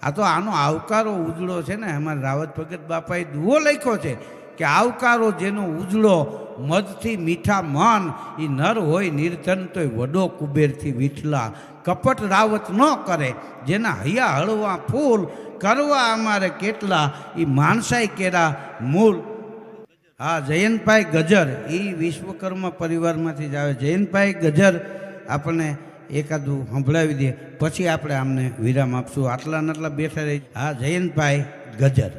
આ તો આનો આવકારો ઉજળો છે ને, અમારા રાવત ભગત બાપાએ દુઓ લખ્યો છે કે આવકારો જેનો ઉજળો મધથી મીઠા મન, એ નર હોય નિર્ધન તોય વડો કુબેરથી વિઠલા, કપટ રાવત ન કરે જેના હૈયા હળવા ફૂલ, કરવા અમારે કેટલા એ માણસાઈ કેરા મૂળ। હા, જયંતભાઈ ગજર એ વિશ્વકર્મા પરિવારમાંથી જ આવે। જયંતભાઈ ગજર આપણને એકાદું સંભળાવી દે, પછી આપણે આમને વિરામ આપશું। આટલા ને આટલા બેઠા રહી। હા, જયંતભાઈ ગજર।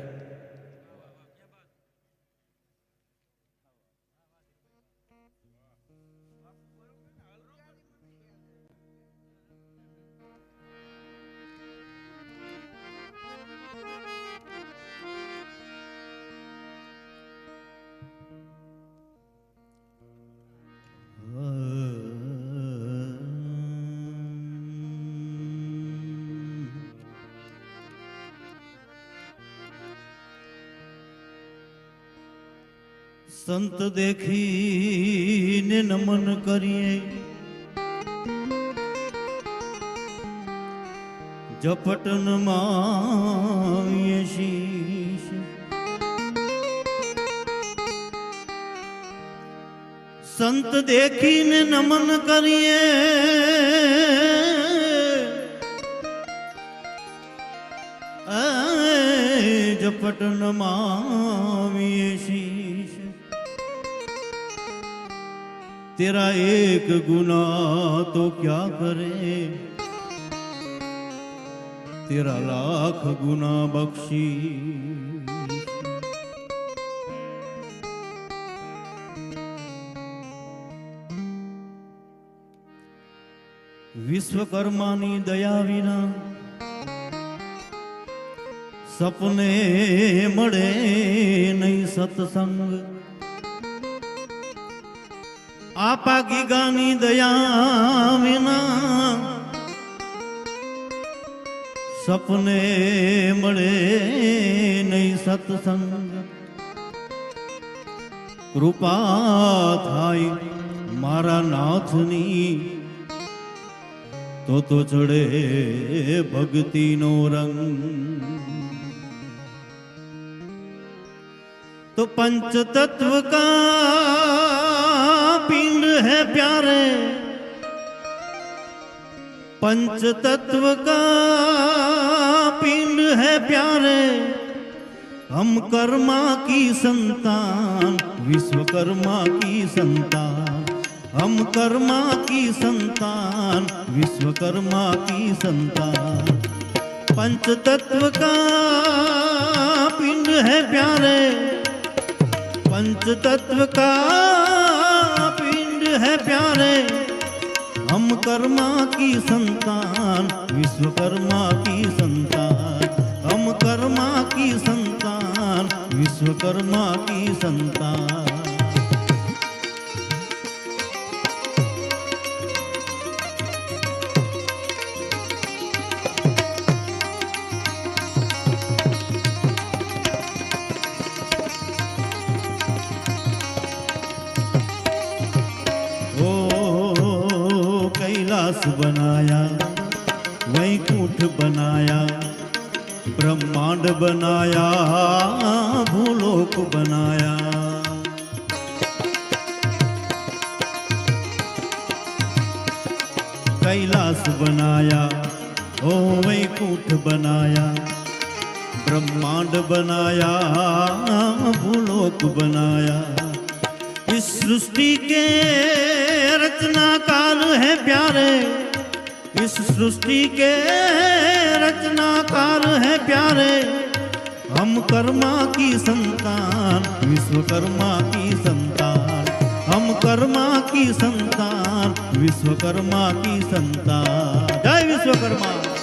संत देखीने नमन करिए, झपटन माविए शीश। संत देखीने नमन करिए, झपटन माविए शीश। तेरा एक गुना तो क्या करे, तेरा लाख गुना बख्शी। विश्वकर्मानी दया विना सपने मळे नहीं सत्संग। आपा गीगानी दया विना सपने मळे नहीं सत्संग। कृपा थाय मारा नाथनी तो चढ़े भक्ति नो रंग। तो पंच तत्व का पिंड है प्यारे, पंच तत्व का पिंड है प्यारे। हम कर्मा की संतान, विश्वकर्मा की संतान। हम कर्मा की संतान, विश्वकर्मा की संतान। पंच तत्व का पिंड है प्यारे, पंच तत्व का पिंड है प्यारे। हम कर्मा की संतान, विश्वकर्मा की संतान। हम कर्मा की संतान, विश्वकर्मा की संतान। कैलाश बनाया, वैकुंठ बनाया, ब्रह्मांड बनाया, भूलोक बनाया। कैलाश बनाया, ओ वैकुंठ बनाया, ब्रह्मांड बनाया, भूलोक बनाया। इस सृष्टि के रचनाकार है प्यारे, इस सृष्टि के रचनाकार है प्यारे। हम कर्मा की संतान, विश्वकर्मा की संतान। हम कर्मा की संतान, विश्वकर्मा की संतान। जय विश्वकर्मा।